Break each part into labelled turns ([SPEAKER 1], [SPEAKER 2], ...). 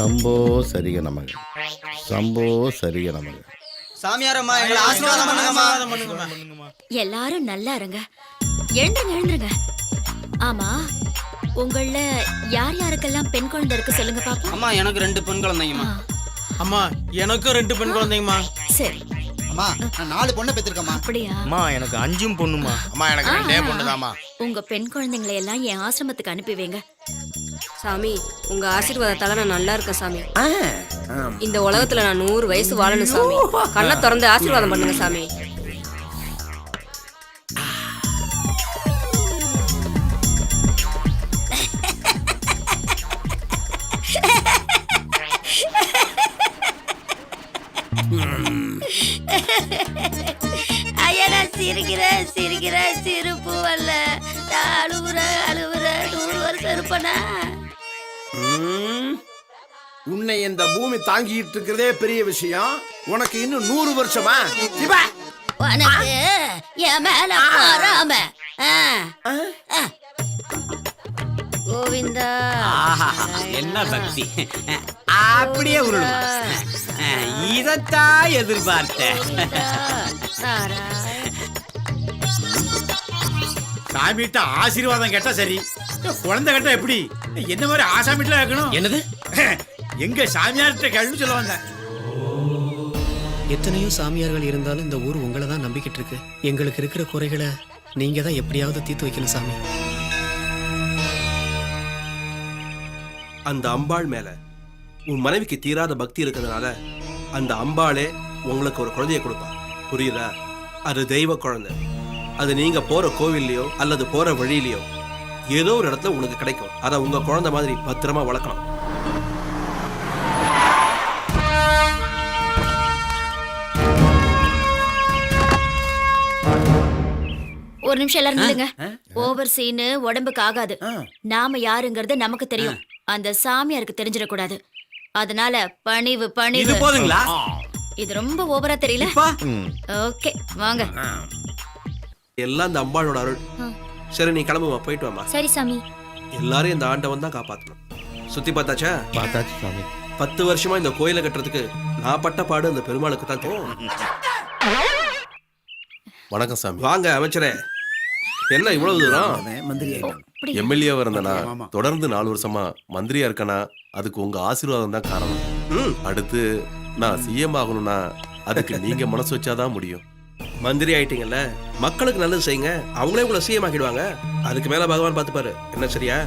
[SPEAKER 1] சம்போ சரிக நமக. சம்போ சரிக நமக.
[SPEAKER 2] சாமியாரம்மா எங்களை ஆசீர்வாதம் பண்ணுங்கம்மா.
[SPEAKER 3] எல்லாரும் நல்லா இருங்க. எழுந்துருங்க எழுந்துருங்க. ஆமா, உங்கள யார் யாருக்கெல்லாம் பெண் குழந்தை இருக்கு சொல்லுங்க பாப்போம்.
[SPEAKER 2] அம்மா எனக்கு 2 பெண் குழந்தைங்கம்மா.
[SPEAKER 4] அம்மா எனக்கும் 2 பெண் குழந்தைங்கம்மா.
[SPEAKER 3] சரி.
[SPEAKER 5] அம்மா நான் 4 பொண்ணை பெற்றிருக்கேம்மா.
[SPEAKER 3] அப்படியா?
[SPEAKER 4] அம்மா எனக்கு 5 பொண்ணுமா.
[SPEAKER 1] அம்மா எனக்கு 2 பொண்ணுதாம்மா.
[SPEAKER 3] உங்க பெண் குழந்தைங்களை எல்லாம் என் ஆசிரமத்துக்கு அனுப்பி வைங்க.
[SPEAKER 6] சாமி உங்க ஆசீர்வாதத்தால நான் நல்லா இருக்கேன் சாமி. இந்த உலகத்துல நான் 100 வயசு வாழணும் சாமி. கண்ணை திறந்து ஆசீர்வாதம் பண்ணுங்க சாமி.
[SPEAKER 3] ஐயா நான் சிரிக்கிறேன் சிரிப்பு வரல. நான் அழுவுற 100 வருஷம் இருப்பனா?
[SPEAKER 7] உன்னை இந்த பூமி தாங்கிட்டு இருக்கிறதே பெரிய விஷயம். உனக்கு இன்னும் 100 வருஷமா? சிவா
[SPEAKER 3] உனக்கு என் மேல பொறாம. கோவிந்தா
[SPEAKER 8] என்ன பக்தி! அப்படியே உருளுமா. இதத்தான் எதிர்பார்த்தேன்.
[SPEAKER 4] சாமிகிட்ட ஆசீர்வாதம் கேட்டா சரி, குழந்தை கேட்டா எப்படி? என்ன மாதிரி ஆசாமிட்டு வைக்கணும்?
[SPEAKER 8] என்னது?
[SPEAKER 4] எங்க சாமியார்கிட்ட கேள்வி சொல்ல வந்தேன்.
[SPEAKER 9] எத்தனையோ சாமியார்கள் இருந்தாலும் இந்த ஊர் உங்களை தான் நம்பிக்கிட்டு இருக்கு. எங்களுக்கு இருக்கிற குறைகளை நீங்க தான் எப்படியாவது தீர்த்து வைக்கணும் சாமி.
[SPEAKER 10] அந்த அம்பாள் மேல உன் மனைவிக்கு தீராத பக்தி இருக்கிறதுனால அந்த அம்பாளே உங்களுக்கு ஒரு குழந்தைய கொடுப்பா. புரியுதா? அது தெய்வ குழந்தை. அது நீங்க போற கோவில்லையோ அல்லது போற வழியிலையோ ஏதோ ஒரு இடத்துல உங்களுக்கு கிடைக்கும். அதை உங்க குழந்தை மாதிரி பத்திரமா வளர்க்கணும்.
[SPEAKER 3] ஒரு நிமிஷம் எல்லாரும் நில்லுங்க. ஓவர் சீனு உடம்புக்கு ஆகாது. நாம யாருங்கிறது நமக்கு தெரியும், அந்த சாமியாருக்கு தெரிஞ்சிடக்கூடாது. அதனால பணிவு
[SPEAKER 8] இது
[SPEAKER 3] பணிவு.
[SPEAKER 8] போதுங்களா?
[SPEAKER 3] இது ரொம்ப ஓவரா தெரியல. ஓகே வாங்க.
[SPEAKER 10] எல்லாம் இந்த அம்பாளோட அருள். சரி நீ கிளம்புமா, போயிட்டு வாமா.
[SPEAKER 3] சரி சாமி.
[SPEAKER 10] எல்லாரும் இந்த ஆண்டவன் தான் காப்பாற்றணும். சுத்தி பார்த்தாச்சா?
[SPEAKER 1] பார்த்தாச்சு சாமி.
[SPEAKER 10] 10 வருஷமா இந்த கோயிலை கட்டுறதுக்கு நான் பட்ட பாடு அந்த பெருமாளுக்கு தான் தெரியும்.
[SPEAKER 11] வணக்கம் சாமி.
[SPEAKER 10] வாங்க அமைச்சரே. என்ன இவ்வளவு தூரம்?
[SPEAKER 11] எம்எல்ஏவா இருந்தனா, தொடர்ந்து 4 வருஷமா மந்திரியா இருக்கனா, அதுக்கு உங்க ஆசீர்வாதம் தான் காரணம். அடுத்து நான் சிஎம் ஆகணும்னா அதுக்கு நீங்க மனசு வச்சாதான் முடியும்.
[SPEAKER 10] மந்திரி ஆயிட்டீங்கல்ல, மக்களுக்கு நல்லது செய்யுங்க, அவங்களே உங்களை சிஎம் ஆக்கிடுவாங்க. அதுக்கு மேல பகவான் பார்த்துப்பாரு. என்ன சரியா?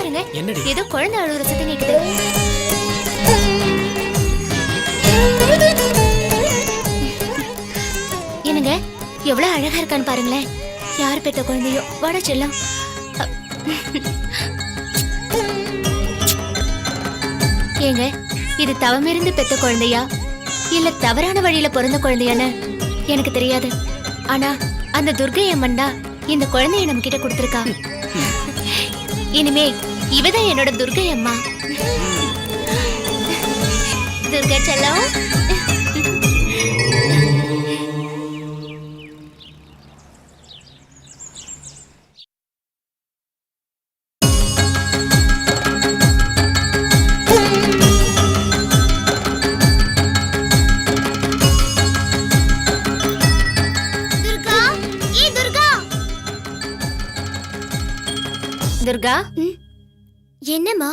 [SPEAKER 3] இருங்க.
[SPEAKER 9] என்னடி?
[SPEAKER 3] ஏதோ குழந்தை அழுகுற சத்தம் கேக்குது. என்னங்க எவ்வளவு அழகா இருக்கான்னு பாருங்களேன். யார் பெத்த குழந்தையோ. வாடா செல்லம். ஏங்க இது தவமிருந்து பெத்த குழந்தையா இல்ல தவறான வழியில பிறந்த குழந்தையான்னு எனக்கு தெரியாது. ஆனா அந்த துர்கை அம்மன் தான் இந்த குழந்தைய நம்ம கிட்ட கொடுத்திருக்கா. இனிமே இவதான் என்னோட துர்கை அம்மா. துர்கா செல்லம். துர்கா, என்னம்மா?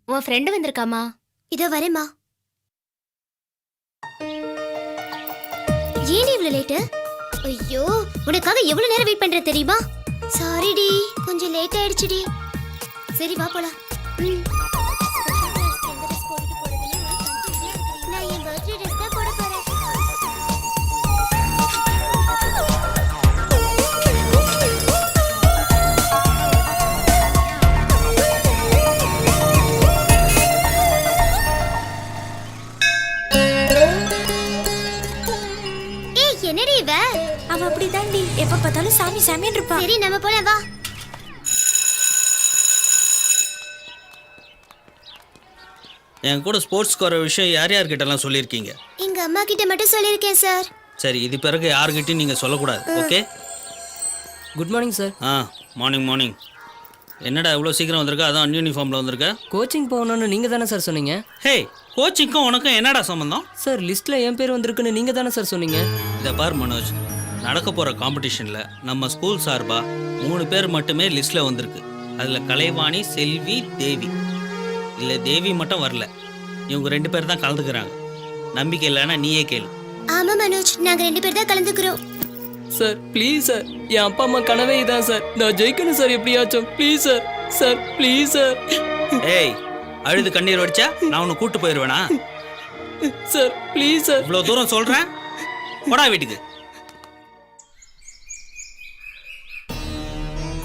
[SPEAKER 3] உன் ஃப்ரெண்டு வந்திருக்காமா? இதோ வரேம்மா. ஏன் இவ்வளவு லேட்டு? ஐயோ, உனக்காக எவ்வளவு நேரம் வெயிட் பண்ற தெரியுமா? சாரிடி, கொஞ்சம் லேட் ஆயிடுச்சுடி. சரி வா போலாம். நான் என் பர்த்டே ட்ரெஸ் தான் போட போறேன். என்னடி இவ? அவ அப்படிதான்டி, எப்ப பார்த்தாலும் சாமி சாமின்னு இருப்பா. சரி நம்ம போலாம் வா.
[SPEAKER 2] என் கூட ஸ்போர்ட்ஸ் கோர விஷயம் யார் யார்கிட்டலாம் சொல்லியிருக்கீங்க?
[SPEAKER 3] எங்க அம்மா கிட்ட மட்டும் சொல்லிருக்கேன் சார்.
[SPEAKER 2] சரி, இது பிறகு யார்கிட்டயும் நீங்க சொல்லக்கூடாது. Okay?
[SPEAKER 9] Good morning sir.
[SPEAKER 2] Morning morning. என்னடா இவ்வளோ சீக்கிரம் வந்திருக்க? அதான் அன்யூனிஃபார்மில் வந்திருக்க.
[SPEAKER 9] கோச்சிங் போகணும்னு நீங்க தானே சார் சொன்னீங்க?
[SPEAKER 2] ஹே, கோச்சிங்க்கும் உனக்கும் என்னடா சம்பந்தம்?
[SPEAKER 9] சார் லிஸ்ட்ல என் பேர் வந்திருக்குன்னு நீங்க தானே சார் சொன்னீங்க?
[SPEAKER 2] இதை பார் மனோஜ், நடக்க போகிற காம்படிஷனில் நம்ம ஸ்கூல் சார்பாக 3 பேர் மட்டுமே லிஸ்ட்டில் வந்திருக்கு. அதில் கலைவாணி, செல்வி, தேவி. இல்லை தேவி மட்டும் வரல. இவங்க 2 பேர் தான் கலந்துக்கிறாங்க. நம்பிக்கை இல்லைன்னா நீயே கேளு.
[SPEAKER 3] ஆமா மனோஜ், நாங்க 2 பேர் தான் கலந்துக்கிறோம்.
[SPEAKER 9] சார் ப்ளீஸ் சார், என் அப்பா அம்மா கனவே இதான் சார். நான் ஜெயிக்கணும் சார் எப்படியாச்சும். Please sir. Sir please sir.
[SPEAKER 2] ஏய், அழுது கண்ணீர் வடிச்சா நான் உன்னை கூட்டு போயிடுவேனா?
[SPEAKER 9] Sir please sir.
[SPEAKER 2] இவ்வளோ தூரம் சொல்கிறேன், போடா வீட்டுக்கு.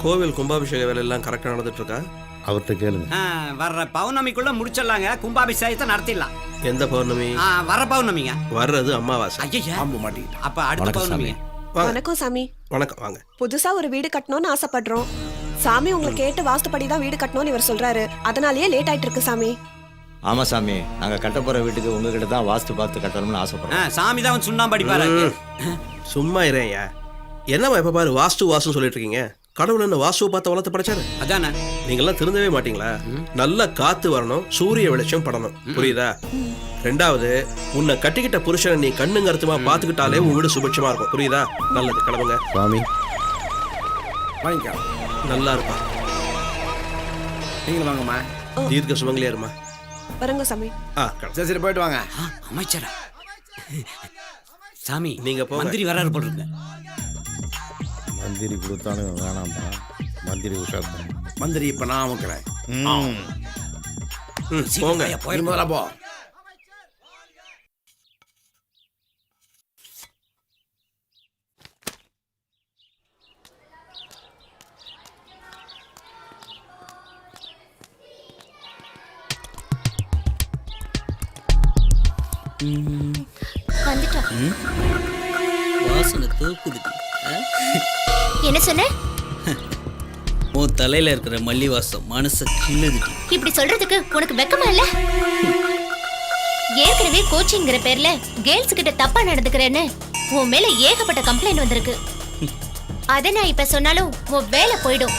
[SPEAKER 10] கோவில் கும்பாபிஷேக வேலையெல்லாம் கரெக்டாக நடந்துட்டு இருக்கா?
[SPEAKER 1] அவர்கிட்ட கேளுங்க.
[SPEAKER 8] வர்ற பௌர்ணமிக்குள்ள முடிச்சிடலாங்க. கும்பாபிஷேகத்தை நடத்திடலாம்.
[SPEAKER 10] எந்த பௌர்ணமி?
[SPEAKER 8] வர பௌர்ணமிங்க.
[SPEAKER 10] வர்றது அமாவாசை.
[SPEAKER 8] ஐயா,
[SPEAKER 7] பாம்பு மாட்டிக்கிட்டான்.
[SPEAKER 8] அப்ப அடுத்த பௌர்ணமிங்க.
[SPEAKER 6] வணக்கம் சாமி.
[SPEAKER 10] வணக்கம், வாங்க.
[SPEAKER 6] புதுசா ஒரு வீடு கட்டணும்னு ஆசைப்படுறோம். சாமி உங்களை கேட்டு வாஸ்துப்படி தான் வீடு கட்டணும்னு இவர் சொல்றாரு. அதனாலயே லேட் ஆயிட்டு இருக்கு சாமி.
[SPEAKER 12] ஆமா சாமி, நாங்க கட்ட போற வீட்டுக்கு உங்ககிட்ட தான் வாஸ்து பார்த்து கட்டணும்னு ஆசைப்படுறோம்.
[SPEAKER 8] சாமி தான் சுண்ணாம்பு அடிப்பாரு.
[SPEAKER 10] சும்மா இறையா. என்னம்மா எப்ப பாரு வாஸ்து வாஸ்துன்னு சொல்லிட்டு இருக்கீங்க? கடவுள் என்ன வாஸ்துவை பார்த்து வளர்த்து படைச்சாரு?
[SPEAKER 8] அதானே.
[SPEAKER 10] நீங்கெல்லாம் திருந்தவே மாட்டீங்களா? நல்ல காத்து வரணும், சூரிய வெளிச்சம் படணும். புரியுதா? 2வது, உன்னை கட்டிக்கிட்ட புருஷனை நீ கண்ணுங்க அர்த்தமா பாத்துக்கிட்டாலே உன் வீடு சுபிட்சமா இருக்கும். புரியுதா? நல்லது, கிளம்புங்க.
[SPEAKER 1] சுவாமி
[SPEAKER 7] வாங்கிக்கலாம்.
[SPEAKER 10] நல்லா இருப்பா.
[SPEAKER 7] நீங்களும் வாங்கம்மா.
[SPEAKER 10] தீர்க்க சுமங்கலியா இருமா.
[SPEAKER 6] வரங்க சாமி.
[SPEAKER 7] சரி சரி போயிட்டு வாங்க.
[SPEAKER 8] அமைச்சரா சாமி,
[SPEAKER 10] நீங்க போங்க.
[SPEAKER 8] மந்திரி வராரு போல இருக்கு.
[SPEAKER 1] மந்திரி கொடுத்தாலும் வேணாம்பா. மந்திரி உஷார் தான்.
[SPEAKER 7] மந்திரி இப்ப நான் அமுக்கிறேன்.
[SPEAKER 10] போங்க.
[SPEAKER 7] நீ முதல்ல போ.
[SPEAKER 3] வந்துட்டோம்.
[SPEAKER 2] வாசனை தூக்குது.
[SPEAKER 3] என்ன சொன்ன?
[SPEAKER 2] உன் தலையில இருக்கிற மல்லி வாசம் மனசை கிள்ளுதுடி.
[SPEAKER 3] இப்படி சொல்றதுக்கு உனக்கு வெக்கமா இல்ல? ஏற்கனவே கோச்சிங்கிற பேர்ல கேர்ள்ஸ் கிட்ட தப்பா நடந்துக்கிறேன்னு உன் மேல ஏகப்பட்ட கம்ப்ளைண்ட் வந்திருக்கு. அத நான் இப்ப சொன்னாலும் உன் வேலை போயிடும்.